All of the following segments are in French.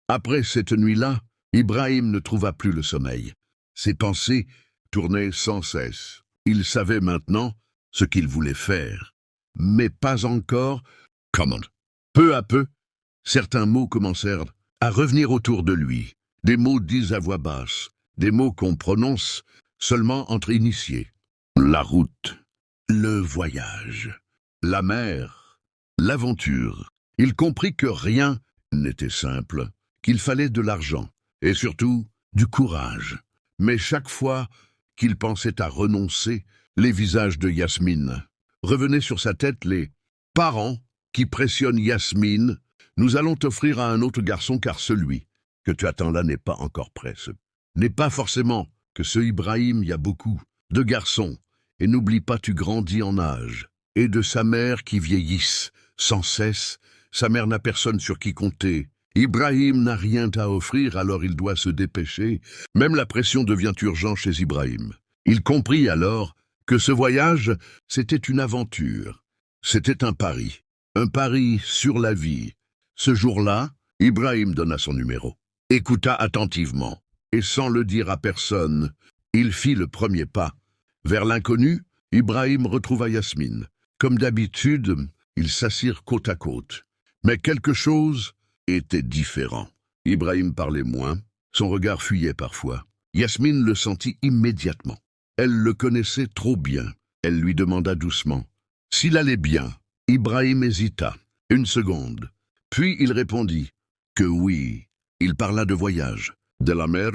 Après cette nuit-là, Ibrahim ne trouva plus le sommeil. Ses pensées tournaient sans cesse. Il savait maintenant ce qu'il voulait faire, mais pas encore comment. Peu à peu, certains mots commencèrent à revenir autour de lui. Des mots dits à voix basse, des mots qu'on prononce seulement entre initiés. La route, le voyage, la mer, l'aventure. Il comprit que rien n'était simple, qu'il fallait de l'argent, et surtout du courage. Mais chaque fois qu'il pensait à renoncer, les visages de Yasmine revenaient sur sa tête, les parents qui pressionnent Yasmine. Nous allons t'offrir à un autre garçon car celui que tu attends là n'est pas encore prêt. Ce n'est pas forcément que ce Ibrahim, il y a beaucoup de garçons. Et n'oublie pas, tu grandis en âge. Et de sa mère qui vieillisse sans cesse, sa mère n'a personne sur qui compter. Ibrahim n'a rien à offrir, alors il doit se dépêcher. Même la pression devient urgente chez Ibrahim. Il comprit alors que ce voyage, c'était une aventure. C'était un pari sur la vie. Ce jour-là, Ibrahim donna son numéro, écouta attentivement, et sans le dire à personne, il fit le premier pas. Vers l'inconnu, Ibrahim retrouva Yasmine. Comme d'habitude, ils s'assirent côte à côte. Mais quelque chose était différent. Ibrahim parlait moins, son regard fuyait parfois. Yasmine le sentit immédiatement. Elle le connaissait trop bien. Elle lui demanda doucement s'il allait bien. Ibrahim hésita, une seconde. Puis il répondit que oui. Il parla de voyage, de la mer,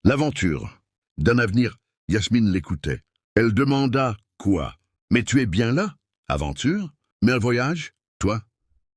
l'aventure, d'un avenir. Yasmine l'écoutait. Elle demanda quoi. Mais tu es bien là? Aventure? Mais un voyage? Toi?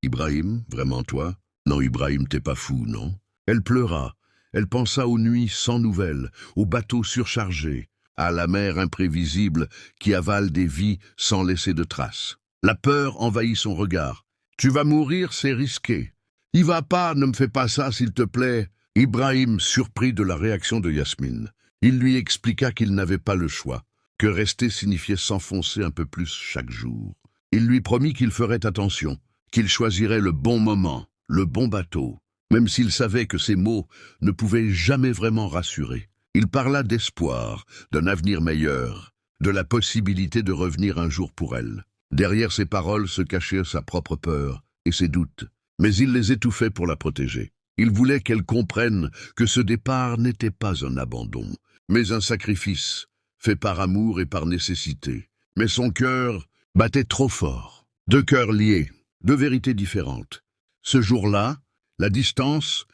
Ibrahim, vraiment toi? Non, Ibrahim, t'es pas fou, non? Elle pleura. Elle pensa aux nuits sans nouvelles, aux bateaux surchargés, à la mer imprévisible qui avale des vies sans laisser de traces. La peur envahit son regard. Tu vas mourir, c'est risqué. Y va pas, ne me fais pas ça, s'il te plaît. Ibrahim, surpris de la réaction de Yasmine, il lui expliqua qu'il n'avait pas le choix, que rester signifiait s'enfoncer un peu plus chaque jour. Il lui promit qu'il ferait attention, qu'il choisirait le bon moment, le bon bateau, même s'il savait que ces mots ne pouvaient jamais vraiment rassurer. Il parla d'espoir, d'un avenir meilleur, de la possibilité de revenir un jour pour elle. Derrière ses paroles se cachait sa propre peur et ses doutes, mais il les étouffait pour la protéger. Il voulait qu'elle comprenne que ce départ n'était pas un abandon, mais un sacrifice, fait par amour et par nécessité. Mais son cœur battait trop fort. Deux cœurs liés, deux vérités différentes. Ce jour-là, la distance